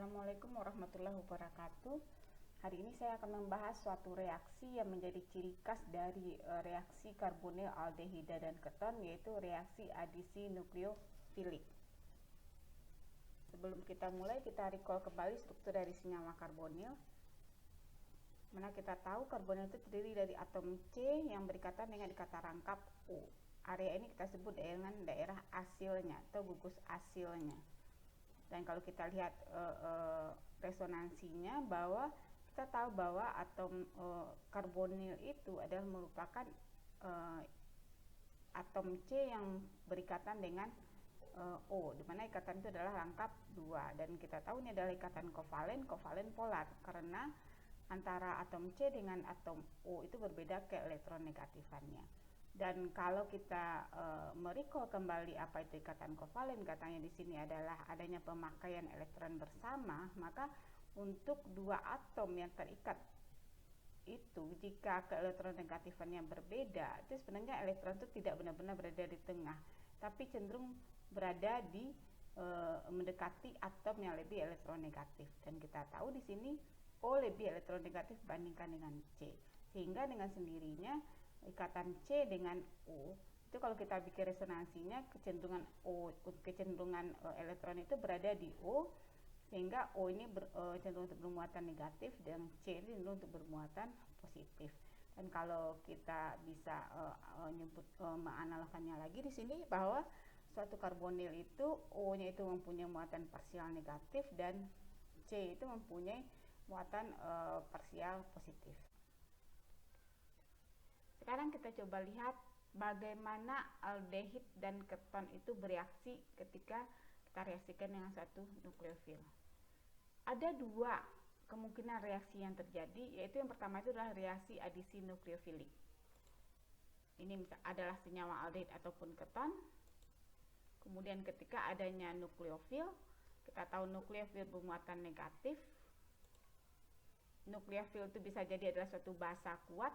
Assalamualaikum warahmatullahi wabarakatuh. Hari ini saya akan membahas suatu reaksi yang menjadi ciri khas dari reaksi karbonil aldehida dan keton, yaitu reaksi adisi nukleofilik. Sebelum kita mulai, kita recall kembali struktur dari senyawa karbonil. Mana kita tahu karbonil itu terdiri dari atom C yang berikatan dengan ikatan rangkap O. Area ini kita sebut dengan daerah asilnya atau gugus asilnya. Dan kalau kita lihat resonansinya, bahwa kita tahu bahwa atom karbonil itu adalah merupakan atom C yang berikatan dengan O, di mana ikatan itu adalah rangkap 2, dan kita tahu ini adalah ikatan kovalen polar, karena antara atom C dengan atom O itu berbeda keelektronegatifannya. Dan kalau kita merecall kembali apa itu ikatan kovalen, katanya di sini adalah adanya pemakaian elektron bersama, maka untuk dua atom yang terikat itu, jika keelektronegatifannya berbeda, itu sebenarnya elektron itu tidak benar-benar berada di tengah, tapi cenderung berada di mendekati atom yang lebih elektronegatif. Dan kita tahu di sini O lebih elektronegatif bandingkan dengan C, sehingga dengan sendirinya ikatan C dengan O itu kalau kita bikin resonansinya, kecenderungan elektron itu berada di O, sehingga O ini cenderung untuk bermuatan negatif dan C ini cenderung untuk bermuatan positif. Dan kalau kita bisa menganalogkannya lagi di sini, bahwa suatu karbonil itu O-nya itu mempunyai muatan parsial negatif dan C itu mempunyai muatan parsial positif. Sekarang kita coba lihat bagaimana aldehid dan keton itu bereaksi ketika kita reaksikan dengan satu nukleofil. Ada dua kemungkinan reaksi yang terjadi, yaitu yang pertama itu adalah reaksi adisi nukleofilik. Ini adalah senyawa aldehid ataupun keton. Kemudian ketika adanya nukleofil, kita tahu nukleofil bermuatan negatif. Nukleofil itu bisa jadi adalah suatu basa kuat,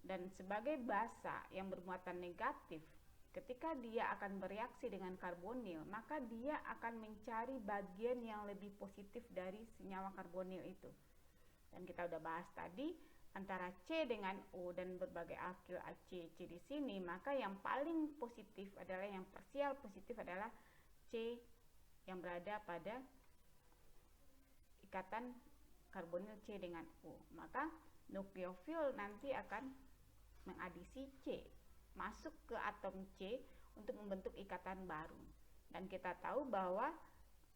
dan sebagai basa yang bermuatan negatif, ketika dia akan bereaksi dengan karbonil, maka dia akan mencari bagian yang lebih positif dari senyawa karbonil itu. Dan kita udah bahas tadi, antara C dengan O dan berbagai alkil C di sini, maka yang paling positif adalah, yang parsial positif adalah C yang berada pada ikatan karbonil C dengan O. Maka nukleofil nanti akan mengadisi C masuk ke atom C untuk membentuk ikatan baru. Dan kita tahu bahwa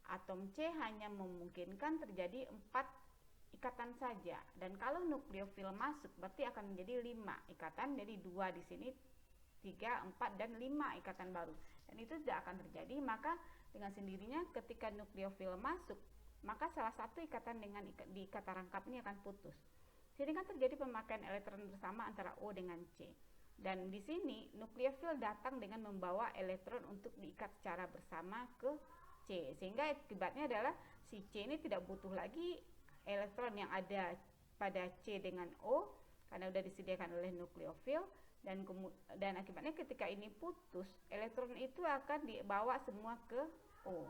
atom C hanya memungkinkan terjadi 4 ikatan saja, dan kalau nukleofil masuk berarti akan menjadi 5 ikatan, jadi 2 di sini, 3, 4, dan 5 ikatan baru, dan itu tidak akan terjadi. Maka dengan sendirinya ketika nukleofil masuk, maka salah satu ikatan dengan di ikatan rangkap ini akan putus, sehingga terjadi pemakaian elektron bersama antara O dengan C. Dan di sini nukleofil datang dengan membawa elektron untuk diikat secara bersama ke C, sehingga akibatnya adalah si C ini tidak butuh lagi elektron yang ada pada C dengan O, karena sudah disediakan oleh nukleofil. Dan akibatnya ketika ini putus, elektron itu akan dibawa semua ke O.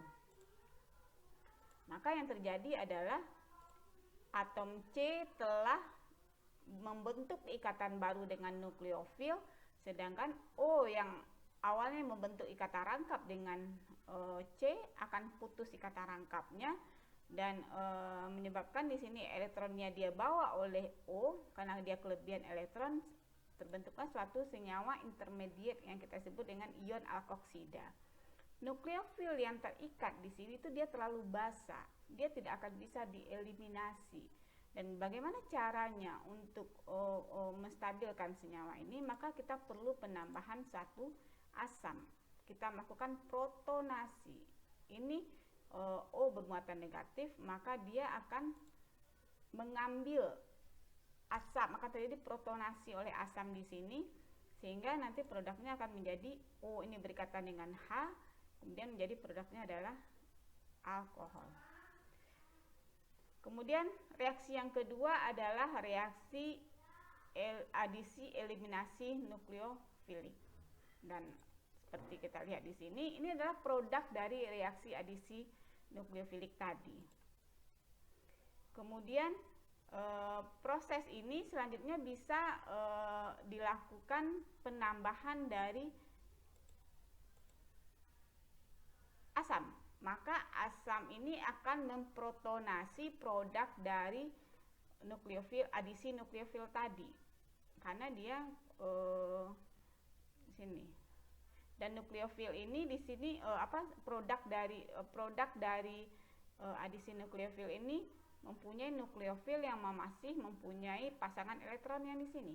Maka yang terjadi adalah atom C telah membentuk ikatan baru dengan nukleofil, sedangkan O yang awalnya membentuk ikatan rangkap dengan C akan putus ikatan rangkapnya, dan menyebabkan di sini elektronnya dia bawa oleh O, karena dia kelebihan elektron, terbentuklah suatu senyawa intermediate yang kita sebut dengan ion alkoksida. Nukleofil yang terikat di sini itu dia terlalu basa, dia tidak akan bisa dieliminasi. Dan bagaimana caranya untuk menstabilkan senyawa ini? Maka kita perlu penambahan satu asam. Kita melakukan protonasi. Ini O bermuatan negatif, maka dia akan mengambil asam, maka terjadi protonasi oleh asam di sini, sehingga nanti produknya akan menjadi O ini berikatan dengan H, kemudian menjadi produknya adalah alkohol. Kemudian reaksi yang kedua adalah reaksi adisi eliminasi nukleofilik. Dan seperti kita lihat di sini, ini adalah produk dari reaksi adisi nukleofilik tadi. Kemudian proses ini selanjutnya bisa dilakukan penambahan dari asam. Maka asam ini akan memprotonasi produk dari nukleofil, adisi nukleofil tadi, karena dia sini. Dan nukleofil ini di sini produk dari adisi nukleofil ini mempunyai nukleofil yang masih mempunyai pasangan elektron yang di sini.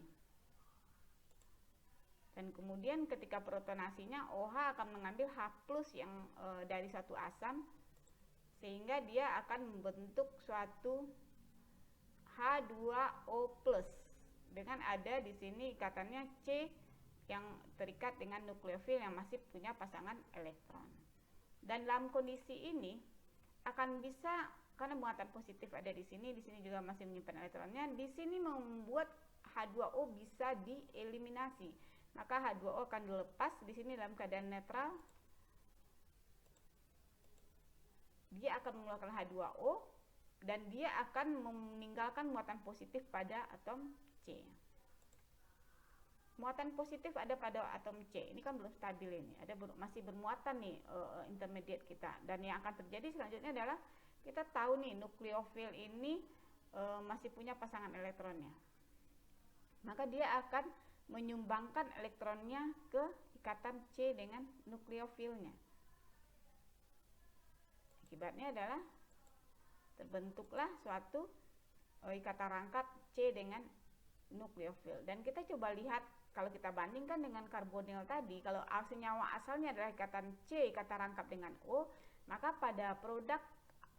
Dan kemudian ketika protonasinya OH akan mengambil H+ yang dari satu asam, sehingga dia akan membentuk suatu H2O+ dengan ada di sini ikatannya C yang terikat dengan nukleofil yang masih punya pasangan elektron. Dan dalam kondisi ini akan bisa, karena muatan positif ada di sini juga masih menyimpan elektronnya, di sini membuat H2O bisa dieliminasi. Maka H2O akan dilepas di sini dalam keadaan netral. Dia akan mengeluarkan H2O dan dia akan meninggalkan muatan positif pada atom C. Muatan positif ada pada atom C. Ini kan belum stabil ini. Masih bermuatan nih intermediate kita. Dan yang akan terjadi selanjutnya adalah kita tahu nih nukleofil ini masih punya pasangan elektronnya. Maka dia akan menyumbangkan elektronnya ke ikatan C dengan nukleofilnya. Akibatnya adalah terbentuklah suatu ikatan rangkap C dengan nukleofil. Dan kita coba lihat, kalau kita bandingkan dengan karbonil tadi, kalau senyawa asalnya adalah ikatan C, ikatan rangkap dengan O, maka pada produk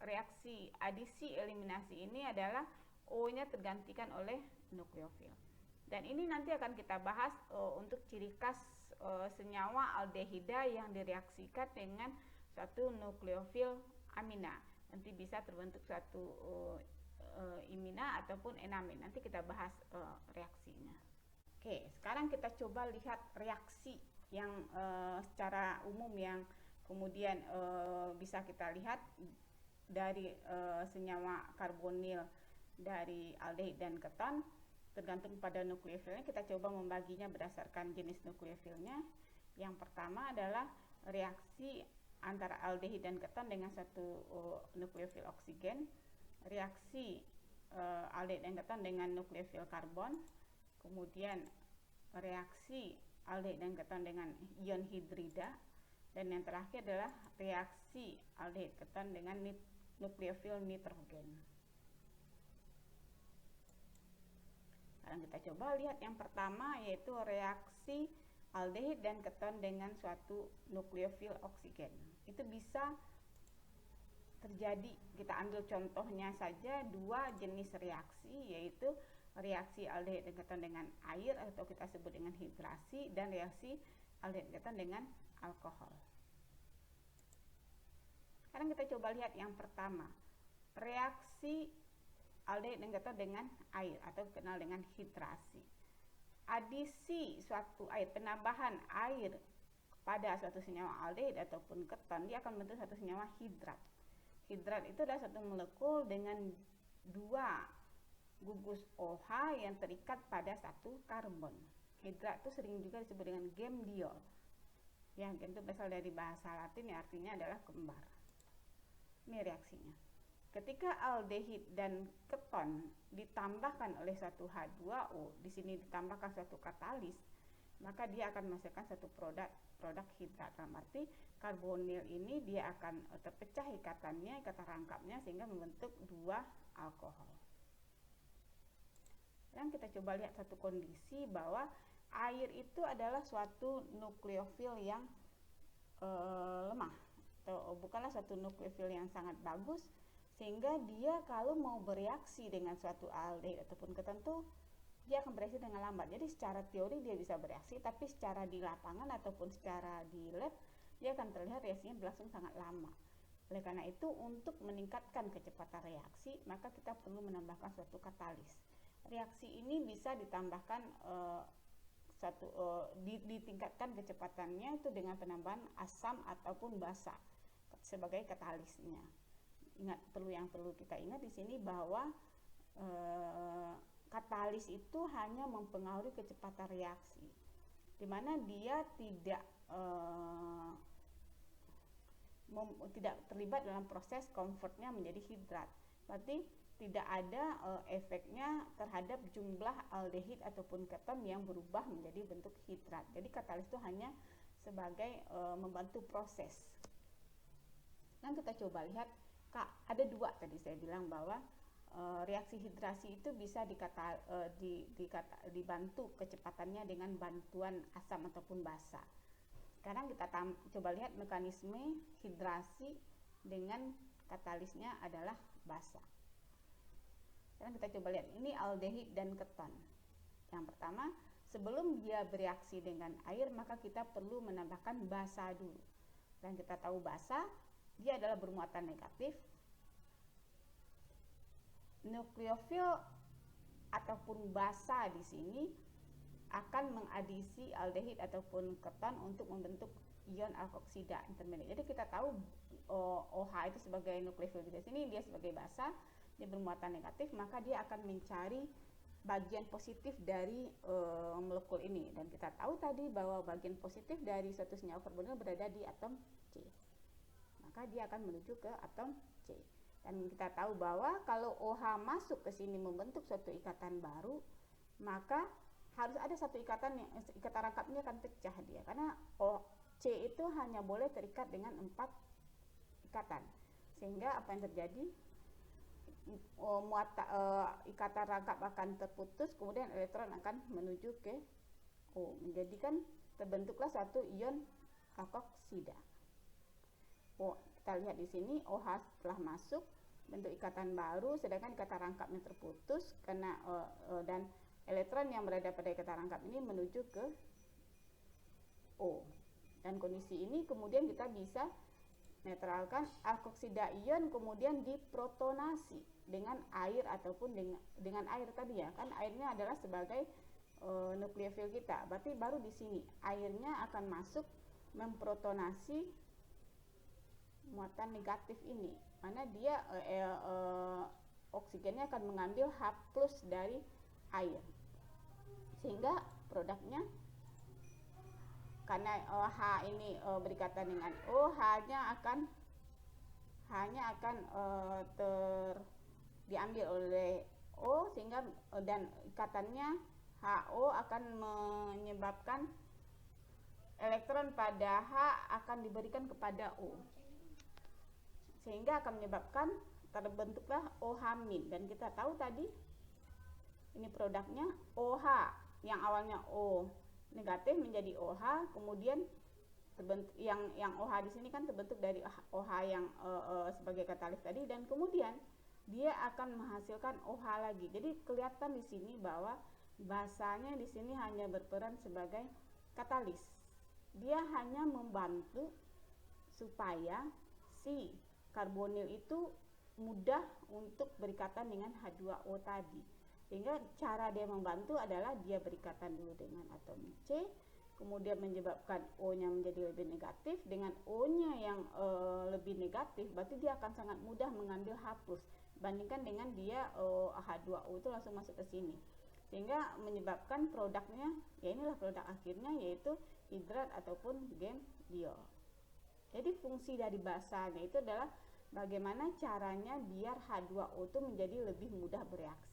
reaksi adisi eliminasi ini adalah O-nya tergantikan oleh nukleofil. Dan ini nanti akan kita bahas untuk ciri khas senyawa aldehida yang direaksikan dengan satu nukleofil amina. Nanti bisa terbentuk satu imina ataupun enamin. Nanti kita bahas reaksinya. Oke, sekarang kita coba lihat reaksi yang secara umum yang kemudian bisa kita lihat dari senyawa karbonil dari aldehid dan keton. Tergantung pada nukleofilnya, kita coba membaginya berdasarkan jenis nukleofilnya. Yang pertama adalah reaksi antara aldehid dan keton dengan satu nukleofil oksigen, reaksi aldehid dan keton dengan nukleofil karbon, kemudian reaksi aldehid dan keton dengan ion hidrida, dan yang terakhir adalah reaksi aldehid keton dengan nukleofil nitrogen. Sekarang kita coba lihat yang pertama, yaitu reaksi aldehid dan keton dengan suatu nukleofil oksigen. Itu bisa terjadi, kita ambil contohnya saja dua jenis reaksi, yaitu reaksi aldehid dan keton dengan air atau kita sebut dengan hidrasi, dan reaksi aldehid dan keton dengan alkohol. Sekarang kita coba lihat yang pertama, reaksi aldehid dan keton dengan air atau dikenal dengan hidrasi. Adisi suatu air, penambahan air pada suatu senyawa aldehid ataupun keton, dia akan membentuk satu senyawa hidrat. Hidrat itu adalah satu molekul dengan dua gugus OH yang terikat pada satu karbon. Hidrat itu sering juga disebut dengan gemdiol. Yang itu berasal dari bahasa Latin yang artinya adalah kembar. Ini reaksinya. Ketika aldehid dan keton ditambahkan oleh satu H2O, di sini ditambahkan suatu katalis, maka dia akan menghasilkan satu produk hidrat. Dalam arti karbonil ini dia akan terpecah ikatannya, ikatan rangkapnya, sehingga membentuk dua alkohol. Dan kita coba lihat satu kondisi bahwa air itu adalah suatu nukleofil yang lemah, atau bukanlah suatu nukleofil yang sangat bagus, sehingga dia kalau mau bereaksi dengan suatu aldehid ataupun keton tuh dia akan bereaksi dengan lambat. Jadi secara teori dia bisa bereaksi, tapi secara di lapangan ataupun secara di lab dia akan terlihat reaksinya berlangsung sangat lama. Oleh karena itu, untuk meningkatkan kecepatan reaksi, maka kita perlu menambahkan suatu katalis. Reaksi ini bisa ditambahkan ditingkatkan kecepatannya itu dengan penambahan asam ataupun basa sebagai katalisnya. perlu kita ingat di sini bahwa katalis itu hanya mempengaruhi kecepatan reaksi, di mana dia tidak terlibat dalam proses konvertnya menjadi hidrat. Berarti tidak ada efeknya terhadap jumlah aldehid ataupun keton yang berubah menjadi bentuk hidrat. Jadi katalis itu hanya sebagai membantu proses. Dan kita coba lihat, ada dua tadi saya bilang bahwa reaksi hidrasi itu bisa dibantu kecepatannya dengan bantuan asam ataupun basa. Sekarang kita coba lihat mekanisme hidrasi dengan katalisnya adalah basa. Sekarang kita coba lihat, ini aldehid dan keton. Yang pertama, sebelum dia bereaksi dengan air, maka kita perlu menambahkan basa dulu. Dan kita tahu basa, dia adalah bermuatan negatif. Nukleofil ataupun basa di sini akan mengadisi aldehid ataupun keton untuk membentuk ion alkoksida intermediate. Jadi kita tahu OH itu sebagai nukleofil di sini, dia sebagai basa, dia bermuatan negatif, maka dia akan mencari bagian positif dari molekul ini. Dan kita tahu tadi bahwa bagian positif dari suatu senyawa karbonil berada di atom C. Maka dia akan menuju ke atom C. Dan kita tahu bahwa kalau OH masuk ke sini membentuk suatu ikatan baru, maka harus ada satu ikatan rangkap ini akan pecah dia, karena C itu hanya boleh terikat dengan 4 ikatan. Sehingga apa yang terjadi? Ikatan rangkap akan terputus, kemudian elektron akan menuju ke O, menjadikan terbentuklah satu ion alkoksida. Kita lihat di sini OH telah masuk bentuk ikatan baru, sedangkan ikatan rangkapnya terputus karena dan elektron yang berada pada ikatan rangkap ini menuju ke O. Dan kondisi ini kemudian kita bisa netralkan alkoksida ion, kemudian diprotonasi dengan air ataupun dengan air tadi ya, kan airnya adalah sebagai nukleofil kita. Berarti baru di sini airnya akan masuk memprotonasi muatan negatif ini, mana dia oksigennya akan mengambil H+ dari air, sehingga produknya karena H ini berikatan dengan O, hanya akan diambil oleh O, sehingga dan ikatannya HO akan menyebabkan elektron pada H akan diberikan kepada O, sehingga akan menyebabkan terbentuklah OH-. Dan kita tahu tadi ini produknya OH yang awalnya O negatif menjadi OH, kemudian terbentuk yang OH di sini kan terbentuk dari OH yang sebagai katalis tadi, dan kemudian dia akan menghasilkan OH lagi. Jadi kelihatan di sini bahwa basanya di sini hanya berperan sebagai katalis. Dia hanya membantu supaya si karbonil itu mudah untuk berikatan dengan H2O tadi. Sehingga cara dia membantu adalah dia berikatan dulu dengan atom C, kemudian menyebabkan O-nya menjadi lebih negatif. Dengan O-nya yang lebih negatif, berarti dia akan sangat mudah mengambil H+, bandingkan dengan dia H2O itu langsung masuk ke sini. Sehingga menyebabkan produknya, ya inilah produk akhirnya, yaitu hidrat ataupun gen-diol. Jadi fungsi dari basanya itu adalah bagaimana caranya biar H2O itu menjadi lebih mudah bereaksi.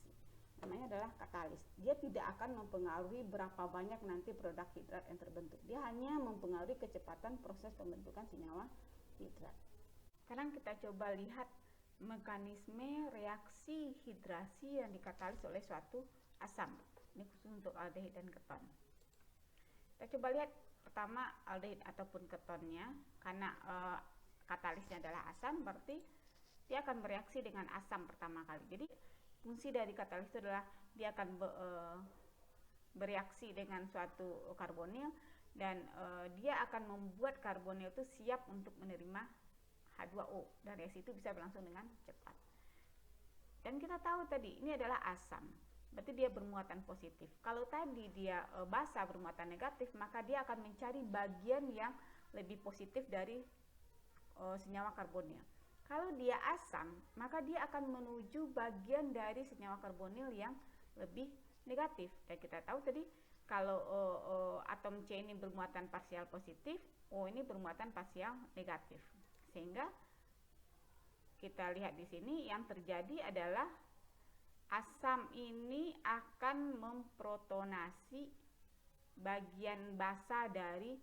Namanya adalah katalis. Dia tidak akan mempengaruhi berapa banyak nanti produk hidrat yang terbentuk. Dia hanya mempengaruhi kecepatan proses pembentukan senyawa hidrat. Sekarang kita coba lihat mekanisme reaksi hidrasi yang dikatalis oleh suatu asam. Ini khusus untuk aldehid dan keton. Kita coba lihat pertama aldehid ataupun ketonnya. Karena katalisnya adalah asam, berarti dia akan bereaksi dengan asam pertama kali. Jadi fungsi dari katalis itu adalah dia akan bereaksi dengan suatu karbonil, dan dia akan membuat karbonil itu siap untuk menerima H2O, dan reaksi itu bisa berlangsung dengan cepat. Dan kita tahu tadi ini adalah asam, berarti dia bermuatan positif. Kalau tadi dia basa bermuatan negatif, maka dia akan mencari bagian yang lebih positif dari senyawa karbonil. Kalau dia asam, maka dia akan menuju bagian dari senyawa karbonil yang lebih negatif. Dan kita tahu tadi kalau atom C ini bermuatan parsial positif, O ini bermuatan parsial negatif. Sehingga kita lihat di sini yang terjadi adalah asam ini akan memprotonasi bagian basa dari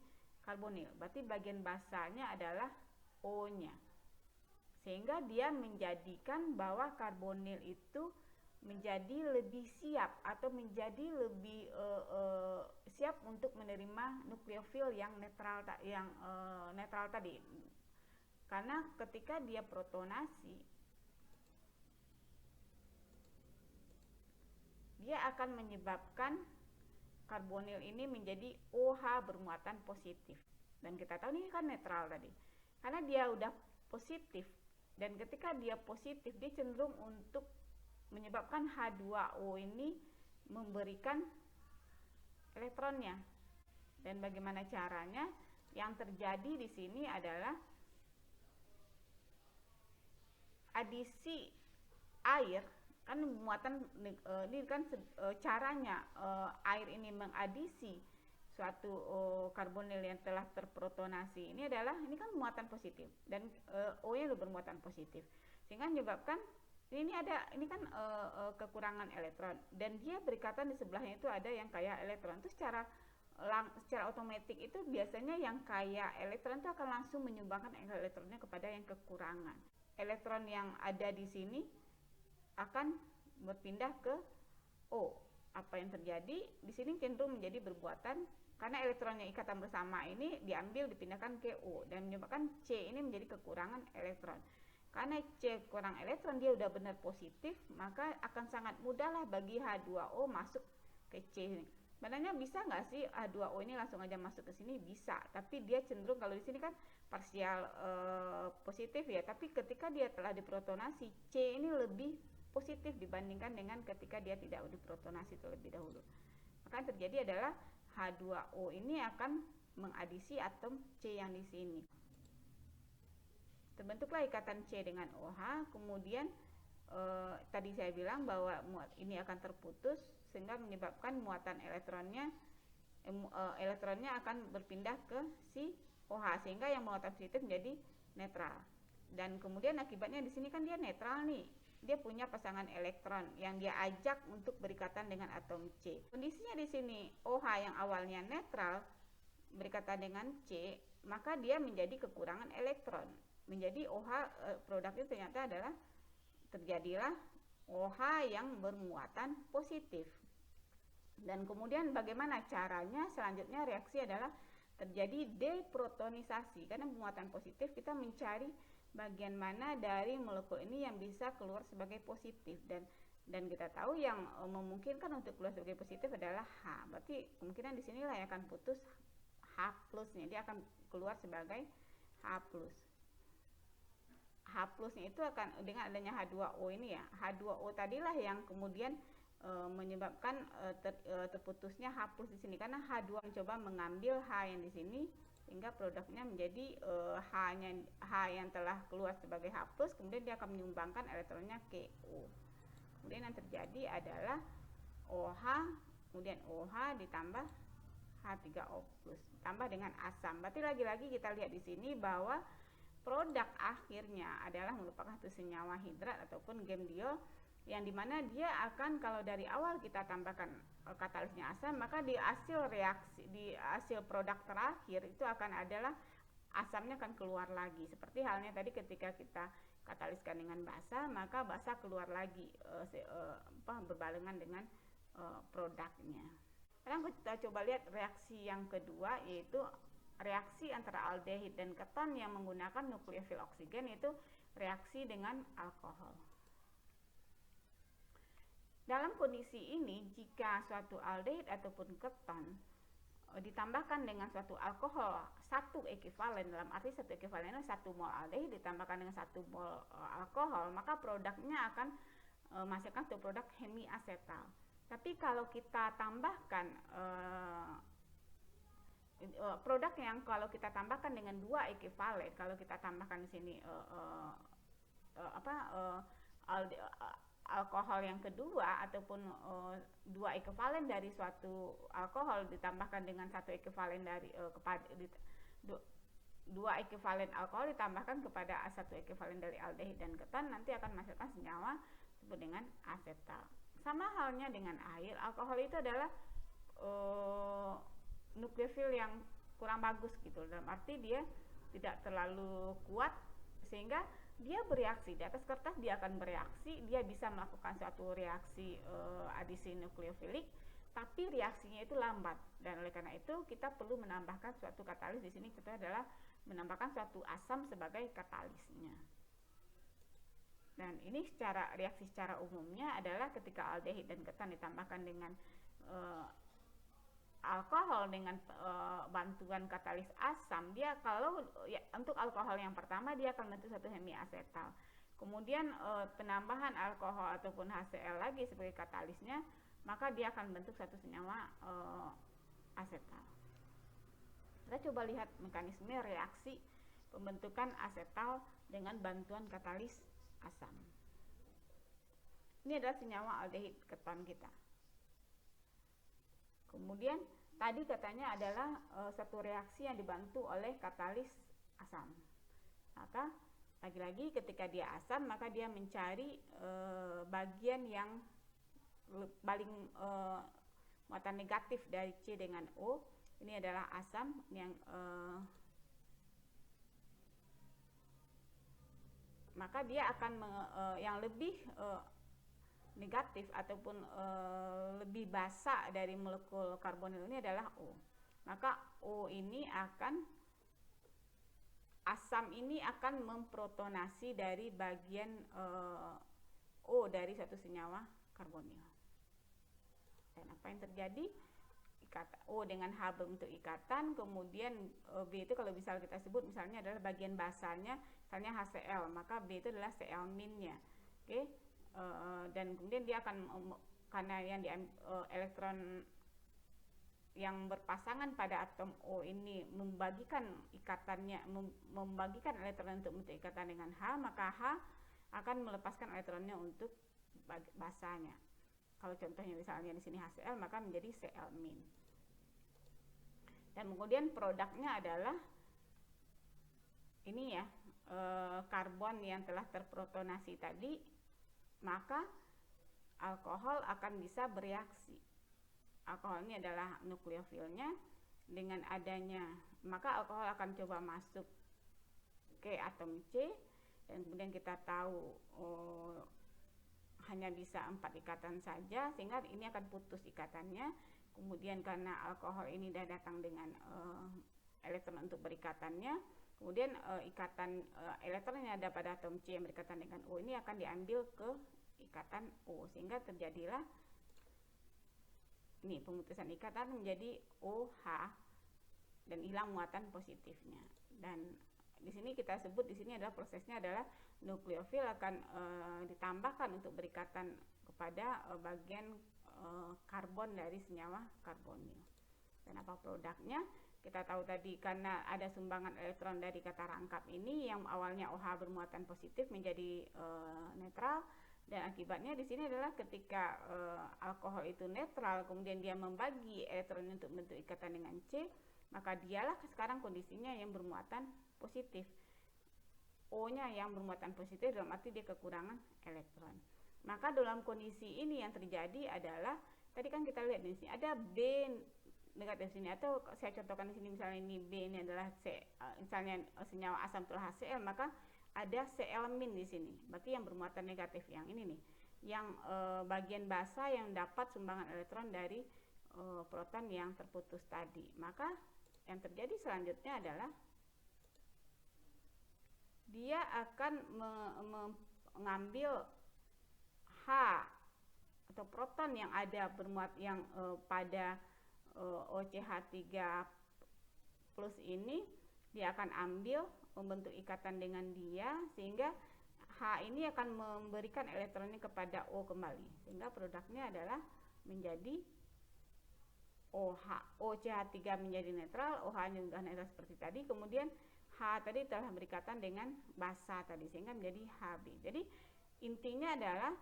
karbonil. Berarti bagian basanya adalah O-nya. Sehingga dia menjadikan bahwa karbonil itu menjadi lebih siap atau menjadi lebih siap untuk menerima nukleofil yang netral tadi. Karena ketika dia protonasi, dia akan menyebabkan karbonil ini menjadi OH bermuatan positif. Dan kita tahu ini kan netral tadi. Karena dia udah positif, dan ketika dia positif, dia cenderung untuk menyebabkan H2O ini memberikan elektronnya. Dan bagaimana caranya? Yang terjadi di sini adalah adisi air, kan muatan ini kan caranya air ini mengadisi suatu karbonil yang telah terprotonasi ini adalah, ini kan muatan positif dan O-nya bermuatan positif, sehingga menyebabkan ini kan kekurangan elektron, dan dia berikatan di sebelahnya itu ada yang kaya elektron. Itu secara otomatis itu biasanya yang kaya elektron itu akan langsung menyumbangkan elektronnya kepada yang kekurangan. Elektron yang ada di sini akan berpindah ke O. Apa yang terjadi di sini cenderung menjadi bermuatan, karena elektronnya ikatan bersama ini diambil dipindahkan ke O dan menyebabkan C ini menjadi kekurangan elektron. Karena C kurang elektron, dia udah benar positif, maka akan sangat mudahlah bagi H2O masuk ke C ini. Sebenarnya bisa nggak sih H2O ini langsung aja masuk ke sini? Bisa, tapi dia cenderung kalau di sini kan parsial positif ya, tapi ketika dia telah diprotonasi, C ini lebih positif dibandingkan dengan ketika dia tidak diprotonasi terlebih dahulu. Maka yang terjadi adalah H2O ini akan mengadisi atom C yang di sini. Terbentuklah ikatan C dengan OH, kemudian tadi saya bilang bahwa ini akan terputus sehingga menyebabkan muatan elektronnya akan berpindah ke si OH, sehingga yang muatan positif menjadi netral. Dan kemudian akibatnya di sini kan dia netral nih. Dia punya pasangan elektron yang dia ajak untuk berikatan dengan atom C. Kondisinya di sini OH yang awalnya netral berikatan dengan C, maka dia menjadi kekurangan elektron. Menjadi OH produk itu ternyata adalah terjadilah OH yang bermuatan positif. Dan kemudian bagaimana caranya? Selanjutnya reaksi adalah terjadi deprotonisasi. Karena muatan positif, kita mencari bagian mana dari molekul ini yang bisa keluar sebagai positif, dan kita tahu yang memungkinkan untuk keluar sebagai positif adalah H. Berarti kemungkinan di sinilah yang akan putus H plusnya, dia akan keluar sebagai H plus. H plusnya itu akan dengan adanya H2O ini ya, H2O tadilah yang kemudian menyebabkan terputusnya H plus di sini, karena H2 mencoba mengambil H yang di sini, sehingga produknya menjadi H yang telah keluar sebagai H plus, kemudian dia akan menyumbangkan elektronnya ke O. Kemudian yang terjadi adalah OH, kemudian OH ditambah H3O plus, tambah dengan asam. Berarti lagi-lagi kita lihat di sini bahwa produk akhirnya adalah merupakan satu senyawa hidrat ataupun gemdiol, yang dimana dia akan, kalau dari awal kita tambahkan katalisnya asam, maka di hasil reaksi, di hasil produk terakhir itu akan adalah asamnya akan keluar lagi. Seperti halnya tadi ketika kita kataliskan dengan basa, maka basa keluar lagi berbarengan dengan produknya. Sekarang kita coba lihat reaksi yang kedua, yaitu reaksi antara aldehid dan keton yang menggunakan nukleofil oksigen, yaitu reaksi dengan alkohol. Dalam kondisi ini, jika suatu aldehid ataupun keton ditambahkan dengan suatu alkohol satu ekivalen, dalam arti satu ekivalen itu 1 mol aldehid ditambahkan dengan 1 mol alkohol, maka produknya akan menghasilkan suatu produk hemiasetal. Tapi kalau kita tambahkan produk yang kalau kita tambahkan dengan 2 ekivalen, kalau kita tambahkan di sini alkohol yang kedua ataupun dua ekivalen dari suatu alkohol ditambahkan dengan satu ekivalen dari dua ekivalen alkohol ditambahkan kepada satu ekivalen dari aldehid dan keton, nanti akan menghasilkan senyawa disebut dengan asetal. Sama halnya dengan air, alkohol itu adalah nukleofil yang kurang bagus gitu, dalam arti dia tidak terlalu kuat sehingga dia bereaksi di atas kertas, dia akan bereaksi, dia bisa melakukan suatu reaksi adisi nukleofilik, tapi reaksinya itu lambat, dan oleh karena itu kita perlu menambahkan suatu katalis. Di sini contohnya adalah menambahkan suatu asam sebagai katalisnya. Dan ini reaksi secara umumnya adalah ketika aldehid dan keton ditambahkan dengan alkohol dengan bantuan katalis asam, dia kalau ya, untuk alkohol yang pertama dia akan membentuk satu hemiasetal. Kemudian penambahan alkohol ataupun HCl lagi sebagai katalisnya, maka dia akan membentuk satu senyawa asetal. Kita coba lihat mekanisme reaksi pembentukan asetal dengan bantuan katalis asam. Ini adalah senyawa aldehid keton kita. Kemudian tadi katanya adalah satu reaksi yang dibantu oleh katalis asam. Maka lagi-lagi ketika dia asam, maka dia mencari bagian yang paling muatan negatif dari C dengan O. Ini adalah asam yang maka dia akan yang lebih negatif ataupun lebih basa dari molekul karbonil ini adalah O. Maka O ini asam ini akan memprotonasi dari bagian O dari satu senyawa karbonil. Dan apa yang terjadi? O dengan H berbentuk ikatan, kemudian B itu kalau bisa kita sebut misalnya adalah bagian basanya, misalnya HCl, maka B itu adalah Cl-nya. Oke. Dan kemudian dia akan karena yang elektron yang berpasangan pada atom O ini membagikan ikatannya, membagikan elektron untuk membentuk ikatan dengan H, maka H akan melepaskan elektronnya untuk basanya. Kalau contohnya misalnya di sini HCl, maka menjadi Cl-. Dan kemudian produknya adalah ini ya, karbon yang telah terprotonasi tadi, maka alkohol akan bisa bereaksi. Alkohol ini adalah nukleofilnya, dengan adanya maka alkohol akan coba masuk ke atom C, dan kemudian kita tahu hanya bisa 4 ikatan saja, sehingga ini akan putus ikatannya. Kemudian karena alkohol ini sudah datang dengan elektron untuk berikatannya, kemudian ikatan elektron yang ada pada atom C yang berikatan dengan O ini akan diambil ke ikatan O, sehingga terjadilah ini pemutusan ikatan menjadi OH dan hilang muatan positifnya. Dan di sini kita sebut di sini adalah prosesnya adalah nukleofil akan ditambahkan untuk berikatan kepada bagian karbon dari senyawa karbonil. Dan apa produknya? Kita tahu tadi karena ada sumbangan elektron dari kata rangkap ini yang awalnya OH bermuatan positif menjadi netral, dan akibatnya di sini adalah ketika alkohol itu netral, kemudian dia membagi elektron untuk membentuk ikatan dengan C, maka dialah sekarang kondisinya yang bermuatan positif. O-nya yang bermuatan positif dalam arti dia kekurangan elektron. Maka dalam kondisi ini yang terjadi adalah tadi kan kita lihat di sini ada B negatif sini, atau saya contohkan di sini misalnya ini B ini adalah C, misalnya senyawa asam telah HCl, maka ada Cl- di sini. Berarti yang bermuatan negatif yang ini nih, yang bagian basa yang dapat sumbangan elektron dari proton yang terputus tadi. Maka yang terjadi selanjutnya adalah dia akan mengambil H atau proton yang ada bermuat yang pada OCH3 plus ini, dia akan ambil membentuk ikatan dengan dia, sehingga H ini akan memberikan elektronnya kepada O kembali, sehingga produknya adalah menjadi OH. OCH3 menjadi netral, OH nya juga netral seperti tadi, kemudian H H tadi telah berikatan dengan basa tadi sehingga menjadi Hb. Jadi intinya adalah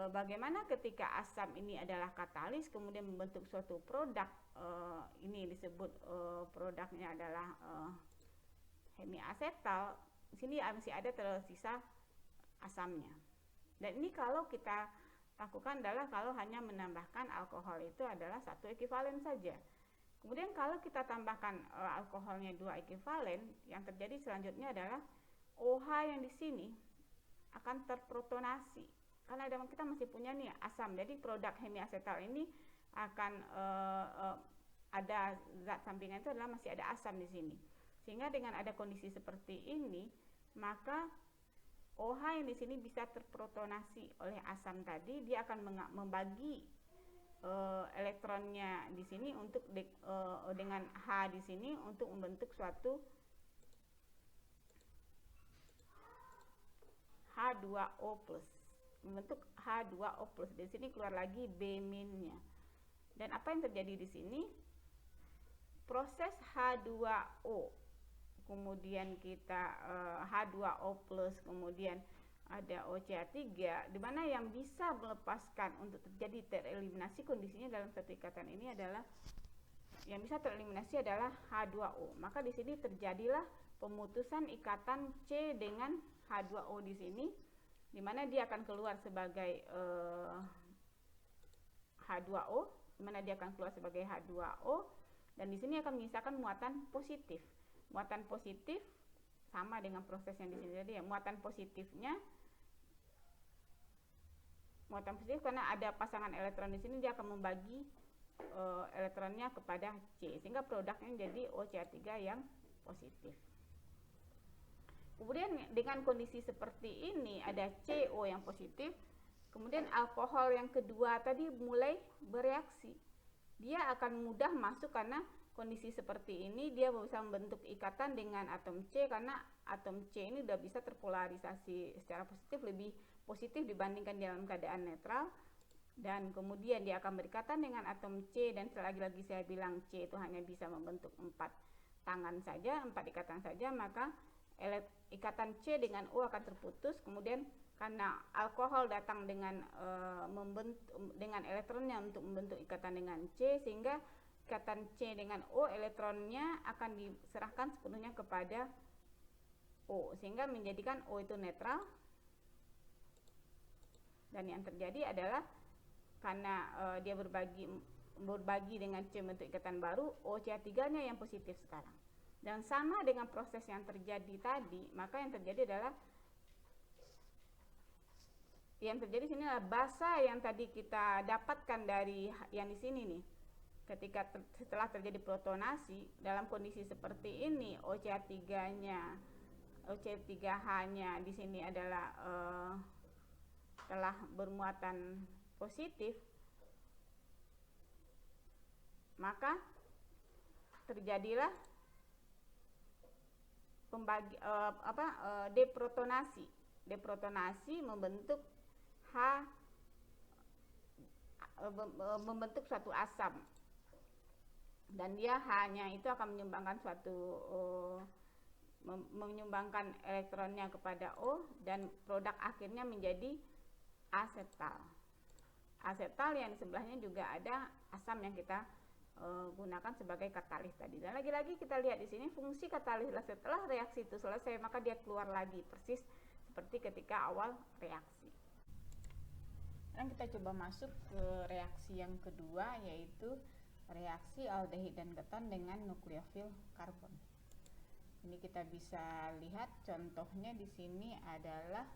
bagaimana ketika asam ini adalah katalis kemudian membentuk suatu produk, ini disebut produknya adalah hemiasetal. Di sini masih ada tersisa asamnya. Dan ini kalau kita lakukan adalah kalau hanya menambahkan alkohol itu adalah satu ekivalen saja. Kemudian kalau kita tambahkan alkoholnya 2 ekivalen, yang terjadi selanjutnya adalah OH yang di sini akan terprotonasi. Karena kita masih punya nih asam, jadi produk hemiasetal ini akan ada zat sampingan itu adalah masih ada asam di sini. Sehingga dengan ada kondisi seperti ini, maka OH yang di sini bisa terprotonasi oleh asam tadi, dia akan membagi elektronnya di sini untuk dengan H di sini untuk membentuk suatu H2O+, membentuk H2O+. Di sini keluar lagi B-nya. Dan apa yang terjadi di sini? Proses H2O, kemudian kita H2O+, kemudian ada OCH3, di mana yang bisa melepaskan untuk terjadi tereliminasi kondisinya dalam satu ikatan ini adalah yang bisa tereliminasi adalah H2O. Maka di sini terjadilah pemutusan ikatan C dengan H2O di sini, di mana dia akan keluar sebagai H2O, di mana dia akan keluar sebagai H2O, dan di sini akan menyisakan muatan positif. Muatan positif sama dengan proses yang di sini. Jadi ya, muatan positif karena ada pasangan elektron di sini, dia akan membagi elektronnya kepada C sehingga produknya menjadi OCH3 yang positif. Kemudian dengan kondisi seperti ini ada CO yang positif, kemudian alkohol yang kedua tadi mulai bereaksi. Dia akan mudah masuk karena kondisi seperti ini dia bisa membentuk ikatan dengan atom C, karena atom C ini sudah bisa terpolarisasi secara positif, lebih positif dibandingkan dalam keadaan netral, dan kemudian dia akan berikatan dengan atom C, dan lagi-lagi saya bilang C itu hanya bisa membentuk 4 tangan saja, 4 ikatan saja, maka ikatan C dengan O akan terputus. Kemudian karena alkohol datang dengan dengan elektronnya untuk membentuk ikatan dengan C, sehingga ikatan C dengan O elektronnya akan diserahkan sepenuhnya kepada O, sehingga menjadikan O itu netral. Dan yang terjadi adalah karena dia berbagi dengan C membentuk ikatan baru, OCH3-nya yang positif sekarang. Dan sama dengan proses yang terjadi tadi, maka yang terjadi adalah sini adalah basa yang tadi kita dapatkan dari yang di sini nih. Ketika setelah terjadi protonasi dalam kondisi seperti ini, OCH3H-nya di sini adalah telah bermuatan positif, maka terjadilah deprotonasi membentuk membentuk suatu asam, dan dia hanya itu akan menyumbangkan elektronnya kepada O, dan produk akhirnya menjadi asetal. Asetal yang di sebelahnya juga ada asam yang kita gunakan sebagai katalis tadi. Dan lagi-lagi kita lihat di sini fungsi katalis setelah reaksi itu selesai, maka dia keluar lagi persis seperti ketika awal reaksi. Sekarang kita coba masuk ke reaksi yang kedua, yaitu reaksi aldehid dan keton dengan nukleofil karbon. Ini kita bisa lihat contohnya di sini adalah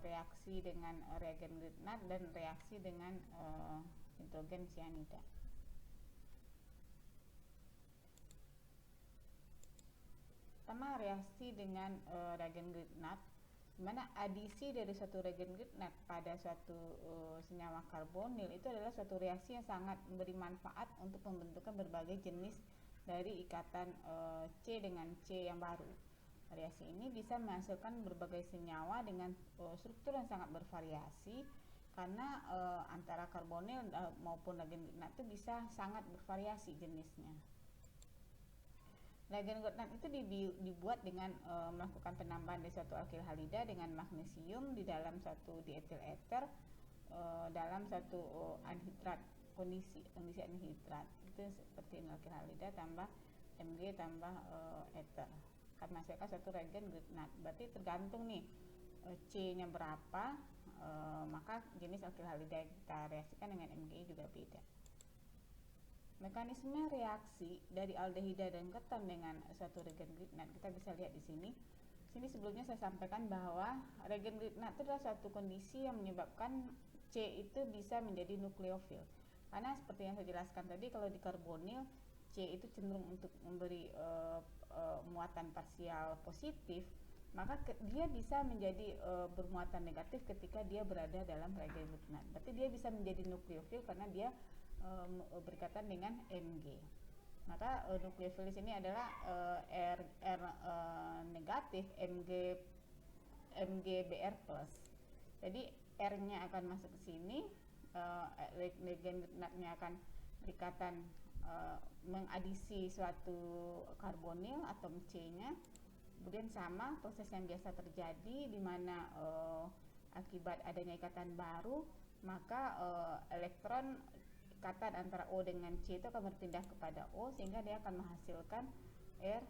reaksi dengan reagen Grignard dan reaksi dengan hidrogen cyanida. Pertama, reaksi dengan reagen Grignard, di mana adisi dari suatu reagen Grignard pada suatu senyawa karbonil itu adalah suatu reaksi yang sangat memberi manfaat untuk pembentukan berbagai jenis dari ikatan C dengan C yang baru. Reaksi ini bisa menghasilkan berbagai senyawa dengan struktur yang sangat bervariasi, karena antara karbonil maupun reagen Grignard itu bisa sangat bervariasi jenisnya. Reagen Gottland itu dibuat dengan melakukan penambahan dari suatu alkil halida dengan magnesium di dalam satu dietil eter dalam satu anhidrat, kondisi anhidrat. Itu seperti alkil halida tambah Mg tambah eter akan menghasilkan satu reagen Gottland. Berarti tergantung nih C-nya berapa, maka jenis alkil halida yang kita reaksikan dengan Mg juga beda. Mekanisme reaksi dari aldehida dan keton dengan suatu reagen Grignard kita bisa lihat di sini. Sini sebelumnya saya sampaikan bahwa reagen Grignard itu adalah suatu kondisi yang menyebabkan C itu bisa menjadi nukleofil. Karena seperti yang saya jelaskan tadi, kalau di karbonil C itu cenderung untuk memberi muatan parsial positif, maka dia bisa menjadi bermuatan negatif ketika dia berada dalam reagen Grignard. Berarti dia bisa menjadi nukleofil karena dia berkaitan dengan Mg. Maka nukleofil ini adalah R negatif Mg Br+. Jadi R-nya akan masuk ke sini, reagen Grignard-nya akan berikatan mengadisi suatu karbonil atom C-nya. Kemudian sama proses yang biasa terjadi di mana akibat adanya ikatan baru, maka elektron ikatan antara O dengan C itu akan berpindah kepada O sehingga dia akan menghasilkan R.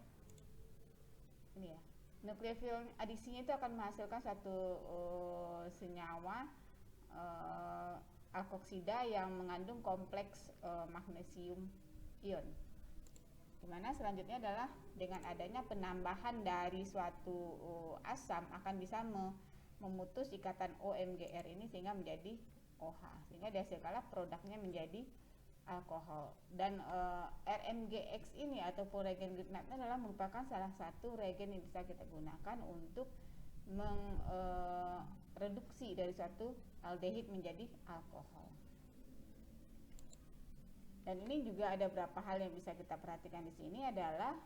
Ini ya, nukleofil adisinya itu akan menghasilkan satu senyawa alkoksida yang mengandung kompleks magnesium ion. Dimana selanjutnya adalah dengan adanya penambahan dari suatu asam akan bisa memutus ikatan OMgR ini sehingga menjadi OH, sehingga dihasilkanlah produknya menjadi alkohol. Dan RMGX ini ataupun reagen Grignard adalah merupakan salah satu reagen yang bisa kita gunakan untuk reduksi dari suatu aldehid menjadi alkohol. Dan ini juga ada beberapa hal yang bisa kita perhatikan di sini adalah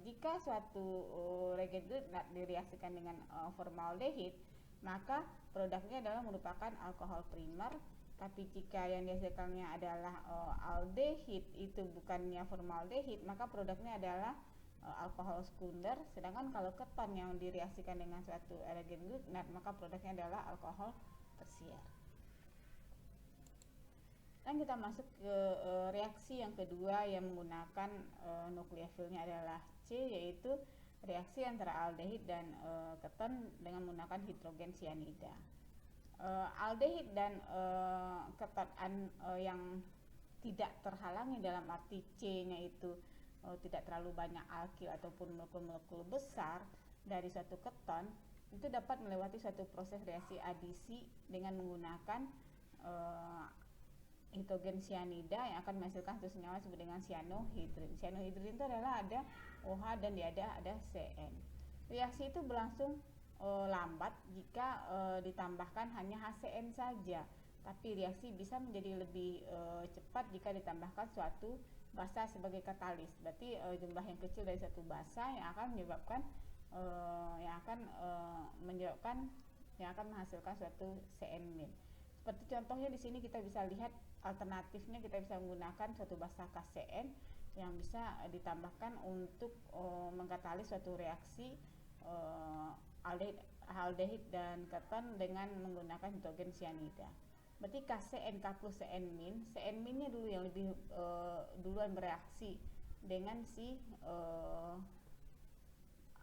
jika suatu reagen Grignard direaksikan dengan formaldehid, maka produknya adalah merupakan alkohol primer. Tapi jika yang dihasilkannya adalah aldehid itu bukannya formaldehid, maka produknya adalah alkohol sekunder. Sedangkan kalau keton yang direaksikan dengan suatu reagen Grignard, maka produknya adalah alkohol tersier. Dan kita masuk ke reaksi yang kedua yang menggunakan nukleofilnya adalah C, yaitu reaksi antara aldehid dan keton dengan menggunakan hidrogen cyanida. Aldehid dan keton yang tidak terhalangi dalam arti C-nya itu tidak terlalu banyak alkil ataupun molekul-molekul besar dari suatu keton, itu dapat melewati suatu proses reaksi adisi dengan menggunakan hidrogen cyanida yang akan menghasilkan satu senyawa disebut dengan cyanohydrin. Cyanohydrin itu adalah ada OH dan ada CN. Reaksi itu berlangsung lambat jika ditambahkan hanya HCN saja, tapi reaksi bisa menjadi lebih cepat jika ditambahkan suatu basa sebagai katalis. Berarti jumlah yang kecil dari satu basa yang akan menyebabkan yang akan menghasilkan suatu CN-. Seperti contohnya di sini kita bisa lihat alternatifnya, kita bisa menggunakan suatu basa KCN yang bisa ditambahkan untuk mengkatalis suatu reaksi aldehid dan keton dengan menggunakan hidrogen cyanida. Berarti KCN plus CN-, CN-nya dulu yang lebih duluan bereaksi dengan si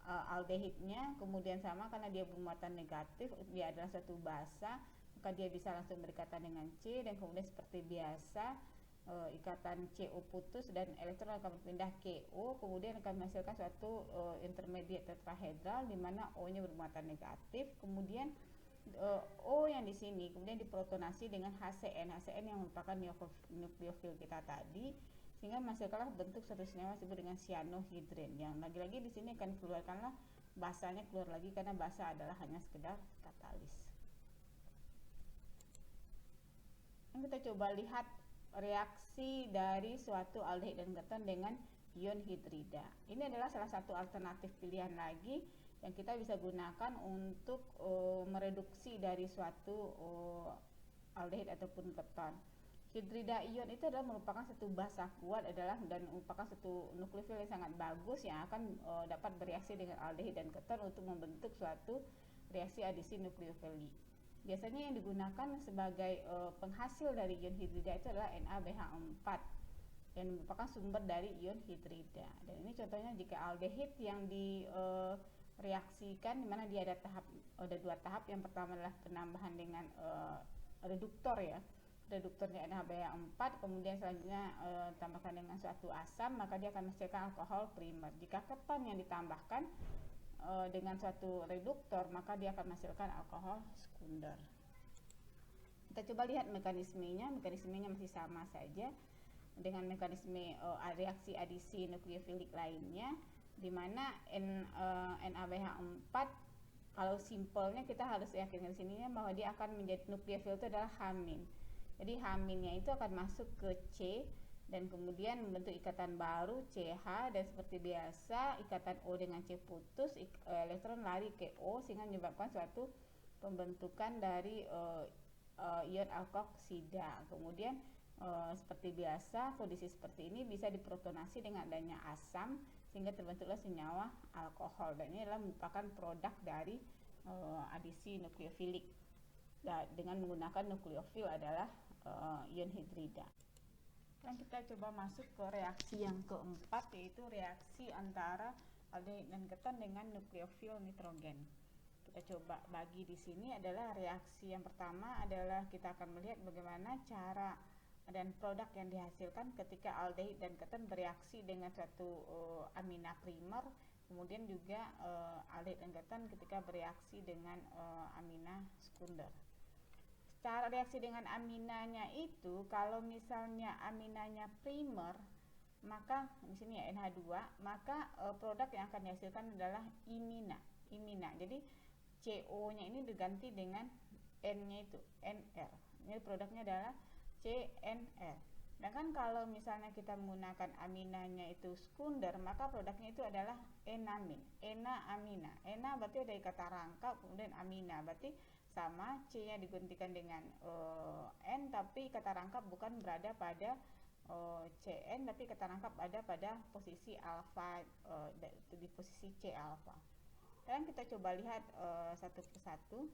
aldehidnya, kemudian sama karena dia bermuatan negatif, dia adalah satu basa, maka dia bisa langsung berikatan dengan C, dan kemudian seperti biasa ikatan CO putus dan elektron akan berpindah ke O, kemudian akan menghasilkan suatu intermediate tetrahedral di mana O-nya bermuatan negatif, kemudian O yang di sini kemudian diprotonasi dengan HCN yang merupakan nukleofil kita tadi, sehingga menghasilkanlah bentuk satu senyawa disebut dengan cyanohydrin, yang lagi-lagi di sini akan dikeluarkanlah basanya keluar lagi karena basa adalah hanya sekedar katalis. Yang kita coba lihat reaksi dari suatu aldehid dan keton dengan ion hidrida. Ini adalah salah satu alternatif pilihan lagi yang kita bisa gunakan untuk mereduksi dari suatu aldehid ataupun keton. Hidrida ion itu adalah merupakan satu basa kuat dan merupakan satu nukleofil yang sangat bagus yang akan dapat bereaksi dengan aldehid dan keton untuk membentuk suatu reaksi adisi nukleofilik. Biasanya yang digunakan sebagai penghasil dari ion hidrida itu adalah NaBH4 yang merupakan sumber dari ion hidrida. Dan ini contohnya jika aldehid yang direaksikan di mana dia ada dua tahap. Yang pertama adalah penambahan dengan reduktor ya. Reduktornya NaBH4, kemudian selanjutnya tambahkan dengan suatu asam, maka dia akan menghasilkan alkohol primer. Jika keton yang ditambahkan dengan suatu reduktor, maka dia akan menghasilkan alkohol sekunder. Kita coba lihat mekanismenya masih sama saja dengan mekanisme reaksi adisi nukleofilik lainnya, di mana NaBH4 kalau simpelnya kita harus yakin di sini bahwa dia akan menjadi nukleofil itu adalah H-. Jadi H-nya itu akan masuk ke C dan kemudian membentuk ikatan baru CH, dan seperti biasa ikatan O dengan C putus, elektron lari ke O sehingga menyebabkan suatu pembentukan dari ion alkoksida. Kemudian seperti biasa kondisi seperti ini bisa diprotonasi dengan adanya asam sehingga terbentuklah senyawa alkohol, dan ini adalah merupakan produk dari adisi nukleofilik dengan menggunakan nukleofil adalah ion hidrida. Dan kita coba masuk ke reaksi yang keempat, yaitu reaksi antara aldehid dan keton dengan nukleofil nitrogen. Kita coba bagi di sini adalah reaksi yang pertama adalah kita akan melihat bagaimana cara dan produk yang dihasilkan ketika aldehid dan keton bereaksi dengan suatu amina primer, kemudian juga aldehid dan keton ketika bereaksi dengan amina sekunder. Cara reaksi dengan aminanya itu, kalau misalnya aminanya primer, maka di sini ya NH2, maka produk yang akan dihasilkan adalah imina. Jadi CO-nya ini diganti dengan N-nya itu NR. Ini produknya adalah CNR. Sedangkan kalau misalnya kita menggunakan aminanya itu sekunder, maka produknya itu adalah enamin, ena-amina. Ena berarti ada kata rangkap, kemudian amina berarti sama, C-nya digantikan dengan N, tapi kata rangkap bukan berada pada CN, tapi kata rangkap ada pada posisi alfa, di posisi C alfa. Dan kita coba lihat satu persatu.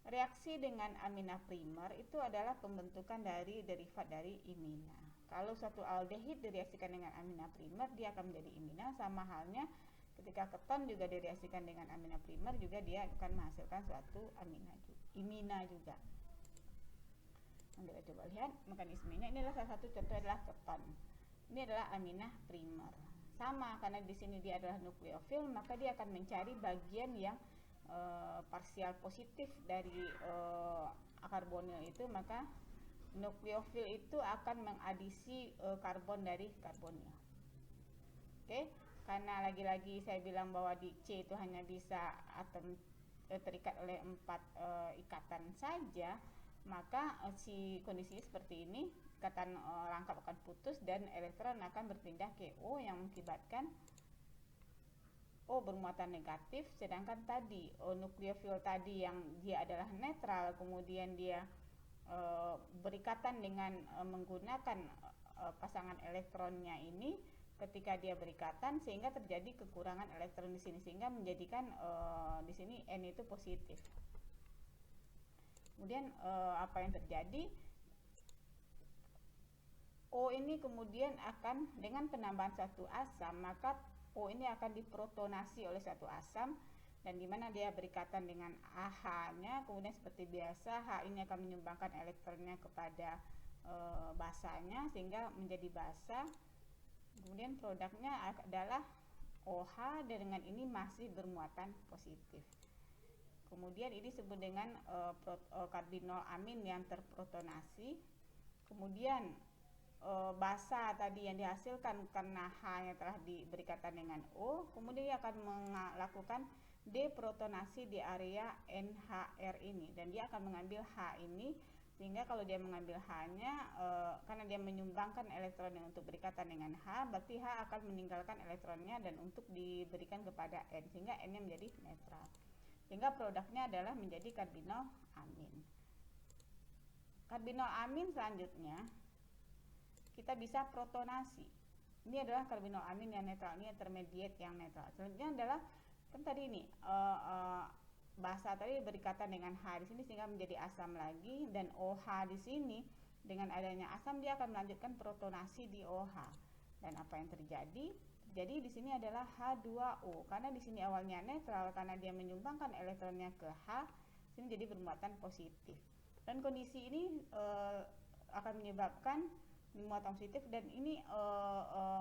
Reaksi dengan amina primer itu adalah pembentukan dari derivat dari imina. Kalau suatu aldehid direaksikan dengan amina primer, dia akan menjadi imina. Sama halnya ketika keton juga direaksikan dengan amina primer, juga dia akan menghasilkan suatu imina juga. Kita coba lihat mekanismenya. Ini adalah salah satu contoh adalah keton. Ini adalah amina primer. Sama, karena di sini dia adalah nukleofil, maka dia akan mencari bagian yang parsial positif dari karbonil itu, maka nukleofil itu akan mengadisi karbon dari karbonil. Oke, karena lagi-lagi saya bilang bahwa di C itu hanya bisa atom terikat oleh 4 ikatan saja, maka si kondisinya seperti ini, ikatan rangkap akan putus dan elektron akan berpindah ke O yang mengakibatkan O bermuatan negatif, sedangkan tadi nukleofil tadi yang dia adalah netral, kemudian dia berikatan dengan menggunakan pasangan elektronnya ini, ketika dia berikatan sehingga terjadi kekurangan elektron di sini, sehingga menjadikan di sini N itu positif. Kemudian apa yang terjadi? O ini kemudian akan dengan penambahan satu asam, maka O ini akan diprotonasi oleh satu asam, dan dimana dia berikatan dengan AH-nya, kemudian seperti biasa H ini akan menyumbangkan elektronnya kepada basanya sehingga menjadi basa. Kemudian produknya adalah OH, dan dengan ini masih bermuatan positif. Kemudian ini disebut dengan karbinol amin yang terprotonasi. Kemudian basa tadi yang dihasilkan karena H-nya telah berikatan dengan O, kemudian dia akan melakukan deprotonasi di area NHR ini, dan dia akan mengambil H ini, sehingga kalau dia mengambil H-nya, karena dia menyumbangkan elektron yang untuk berikatan dengan H, berarti H akan meninggalkan elektronnya dan untuk diberikan kepada N, sehingga N-nya menjadi netral, sehingga produknya adalah menjadi karbinol amin. Karbinol amin selanjutnya kita bisa protonasi. Ini adalah karbinol amin yang netral, ini intermediate yang netral. Selanjutnya adalah kan tadi ini basa tadi berikatan dengan H di sini sehingga menjadi asam lagi, dan OH di sini dengan adanya asam dia akan melanjutkan protonasi di OH. Dan apa yang terjadi? Jadi di sini adalah H2O karena di sini awalnya netral karena dia menyumbangkan elektronnya ke H, sini jadi bermuatan positif. Dan kondisi ini akan menyebabkan muatan positif, dan ini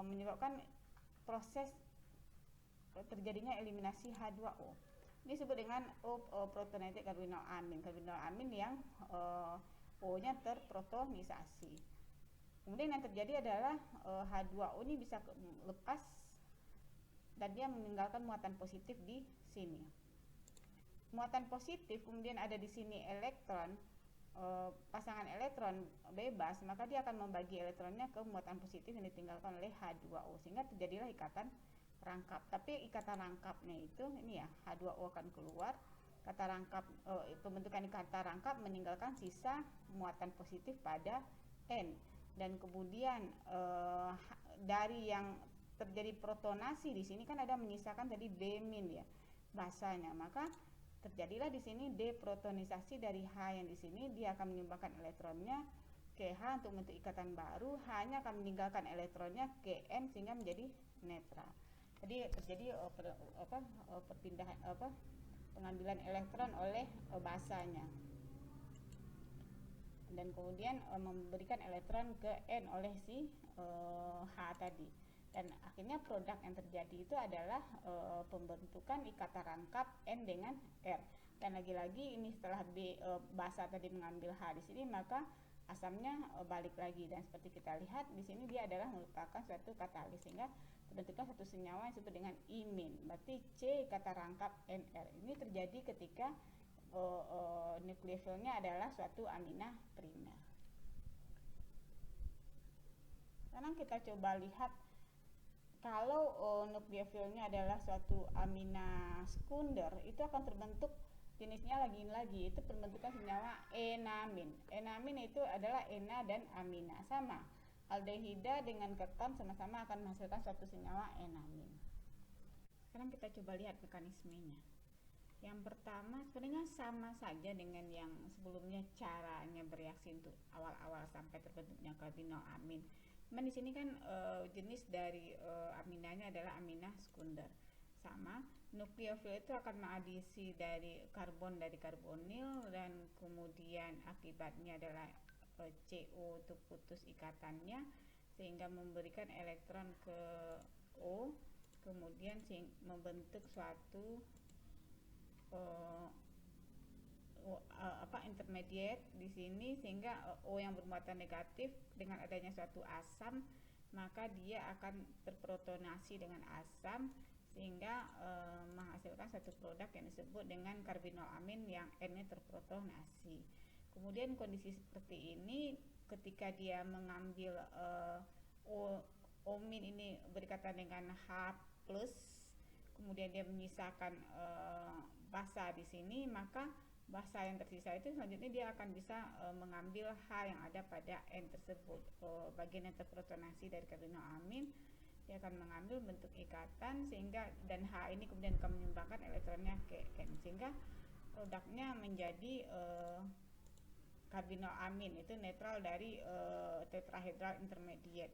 menyebabkan proses terjadinya eliminasi H2O. Ini disebut dengan O-protonated karbinol amin. Karbinol amin yang O-nya terprotonisasi. Kemudian yang terjadi adalah H2O ini bisa lepas dan dia meninggalkan muatan positif di sini. Muatan positif kemudian ada di sini elektron, pasangan elektron bebas, maka dia akan membagi elektronnya ke muatan positif yang ditinggalkan oleh H2O sehingga terjadilah ikatan rangkap. Tapi ikatan rangkapnya itu ini ya, H2O akan keluar, kata rangkap pembentukan ikatan rangkap meninggalkan sisa muatan positif pada N, dan kemudian dari yang terjadi protonasi di sini kan ada menyisakan tadi B- ya basanya, maka terjadilah di sini deprotonisasi dari H yang di sini, dia akan menyumbangkan elektronnya ke H untuk membentuk ikatan baru, H-nya akan meninggalkan elektronnya ke N sehingga menjadi netral. Jadi terjadi perpindahan pengambilan elektron oleh basanya, dan kemudian memberikan elektron ke N oleh si H tadi, dan akhirnya produk yang terjadi itu adalah pembentukan ikatan rangkap N dengan R. Dan lagi-lagi ini setelah basa tadi mengambil H di sini, maka asamnya balik lagi, dan seperti kita lihat di sini dia adalah merupakan suatu katalis sehingga terbentuklah satu senyawa yang disebut dengan imin. Berarti C kata rangkap NR. Ini terjadi ketika nukleofilnya adalah suatu amina primer. Sekarang kita coba lihat kalau nukleofilnya adalah suatu amina sekunder, itu akan terbentuk jenisnya lagi itu pembentukan senyawa enamin. Enamin itu adalah ena dan amina, sama. Aldehida dengan keton sama-sama akan menghasilkan suatu senyawa enamin. Sekarang kita coba lihat mekanismenya. Yang pertama sebenarnya sama saja dengan yang sebelumnya caranya bereaksi untuk awal-awal sampai terbentuknya karbinol amin. Cuman di sini kan jenis dari aminanya adalah amina sekunder. Sama, nukleofil itu akan mengadisi dari karbon dari karbonil, dan kemudian akibatnya adalah CO untuk putus ikatannya sehingga memberikan elektron ke O, kemudian membentuk suatu intermediate di sini, sehingga O yang bermuatan negatif dengan adanya suatu asam, maka dia akan terprotonasi dengan asam sehingga menghasilkan satu produk yang disebut dengan karbinol amin yang N-nya terprotonasi. Kemudian kondisi seperti ini ketika dia mengambil O- ini berikatan dengan H+, kemudian dia menyisakan basa di sini, maka basa yang tersisa itu selanjutnya dia akan bisa mengambil H yang ada pada N tersebut, bagian yang terprotonasi dari karbinol amin. Dia akan mengambil bentuk ikatan sehingga, dan H ini kemudian akan menyumbangkan elektronnya ke N sehingga produknya menjadi karbinol amin, itu netral dari tetrahedral intermediate.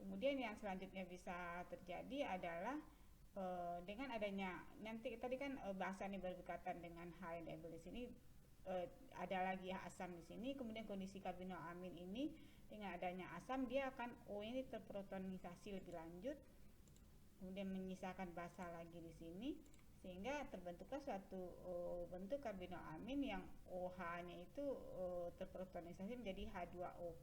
Kemudian yang selanjutnya bisa terjadi adalah dengan adanya nanti tadi kan basa ini berikatan dengan H yang diambil di sini, ada lagi asam di sini, kemudian kondisi karbinol amin ini dengan adanya asam dia akan O ini terprotonisasi lebih lanjut, kemudian menyisakan basa lagi di sini sehingga terbentuklah suatu bentuk karbinol amin yang OH-nya itu terprotonisasi menjadi H2O+.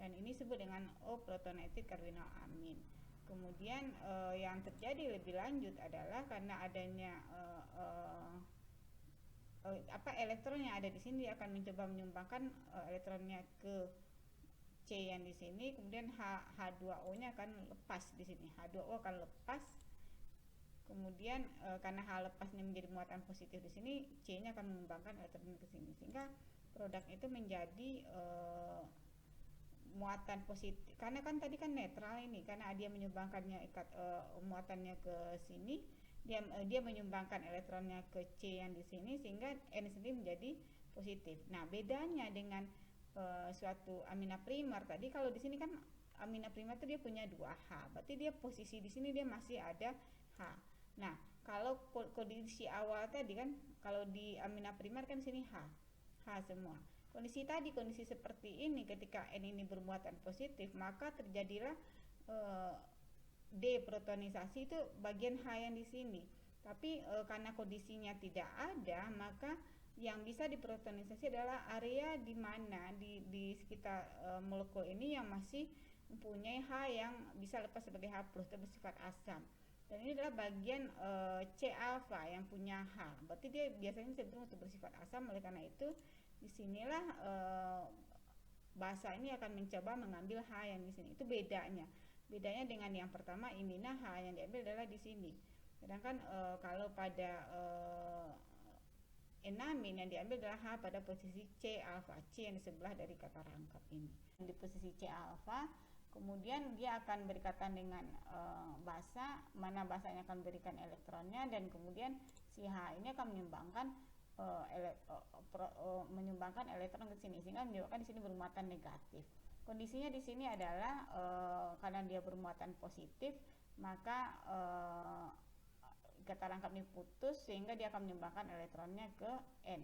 Dan ini disebut dengan O-protonated karbinol amin. Kemudian yang terjadi lebih lanjut adalah karena adanya elektron yang ada di sini akan mencoba menyumbangkan elektronnya ke C yang di sini, kemudian H2O-nya akan lepas di sini. H2O akan lepas. Kemudian karena H lepas ini menjadi muatan positif di sini, C-nya akan menyumbangkan elektron ke sini. Sehingga produk itu menjadi muatan positif, karena kan tadi kan netral ini, karena dia menyumbangkannya muatannya ke sini, dia menyumbangkan elektronnya ke C yang di sini, sehingga N sendiri menjadi positif. Nah, bedanya dengan suatu amina primer tadi, kalau di sini kan amina primer itu dia punya 2H, berarti dia posisi di sini dia masih ada H. Nah, kalau kondisi awal tadi kan, kalau di amina primer kan sini H semua. Kondisi seperti ini, ketika N ini bermuatan positif, maka terjadilah deprotonisasi, itu bagian H yang di sini. Tapi karena kondisinya tidak ada, maka yang bisa diprotonisasi adalah area di mana di sekitar molekul ini yang masih mempunyai H yang bisa lepas sebagai H+ atau bersifat asam. Dan ini adalah bagian C alfa yang punya H. Berarti dia biasanya cenderung untuk bersifat asam. Oleh karena itu, disinilah basa ini akan mencoba mengambil H yang di sini. Itu bedanya dengan yang pertama, imina H yang diambil adalah di sini. Sedangkan kalau pada enamin yang diambil adalah H pada posisi C alfa, C yang di sebelah dari kata rangkap ini. Di posisi C alfa, kemudian dia akan berikatan dengan basa, mana basanya akan berikan elektronnya, dan kemudian si H ini akan menyumbangkan elektron ke sini, sehingga menyebabkan di sini bermuatan negatif. Kondisinya di sini adalah karena dia bermuatan positif, maka ikatan rangkap ini putus, sehingga dia akan menyumbangkan elektronnya ke N.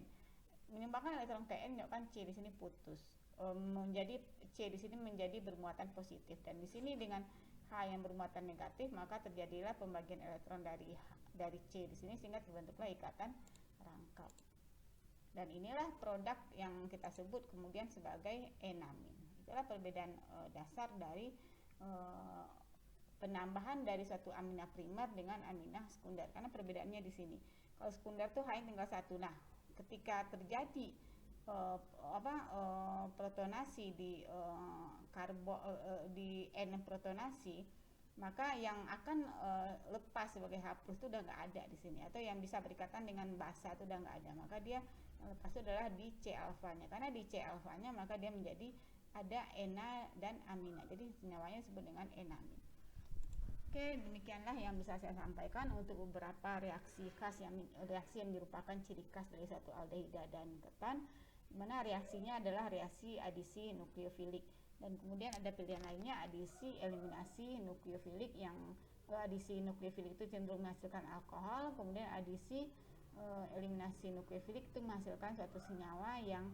Menyumbangkan elektron ke N menyebabkan C di sini putus, menjadi C di sini menjadi bermuatan positif, dan di sini dengan H yang bermuatan negatif, maka terjadilah pembagian elektron dari C di sini, sehingga terbentuklah ikatan rangkap. Dan inilah produk yang kita sebut kemudian sebagai enamin. Itulah perbedaan dasar dari penambahan dari suatu amina primer dengan amina sekunder, karena perbedaannya di sini. Kalau sekunder tuh H tinggal 1. Nah, ketika terjadi protonasi di di N protonasi, maka yang akan lepas sebagai H+ itu udah nggak ada di sini, atau yang bisa berikatan dengan basa itu udah nggak ada, maka dia yang lepas itu adalah di C alfanya. Karena di C alfanya maka dia menjadi ada ena dan amina, jadi senyawanya disebut dengan enamin. Oke, demikianlah yang bisa saya sampaikan untuk beberapa reaksi yang merupakan ciri khas dari satu aldehida dan ketan, dimana reaksinya adalah reaksi adisi nukleofilik. Dan kemudian ada pilihan lainnya, adisi eliminasi nukleofilik, yang adisi nukleofilik itu cenderung menghasilkan alkohol, kemudian adisi eliminasi nukleofilik itu menghasilkan suatu senyawa yang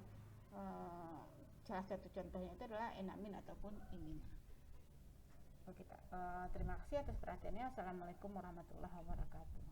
salah satu contohnya itu adalah enamin ataupun imina. Terima kasih atas perhatiannya. Assalamualaikum warahmatullahi wabarakatuh.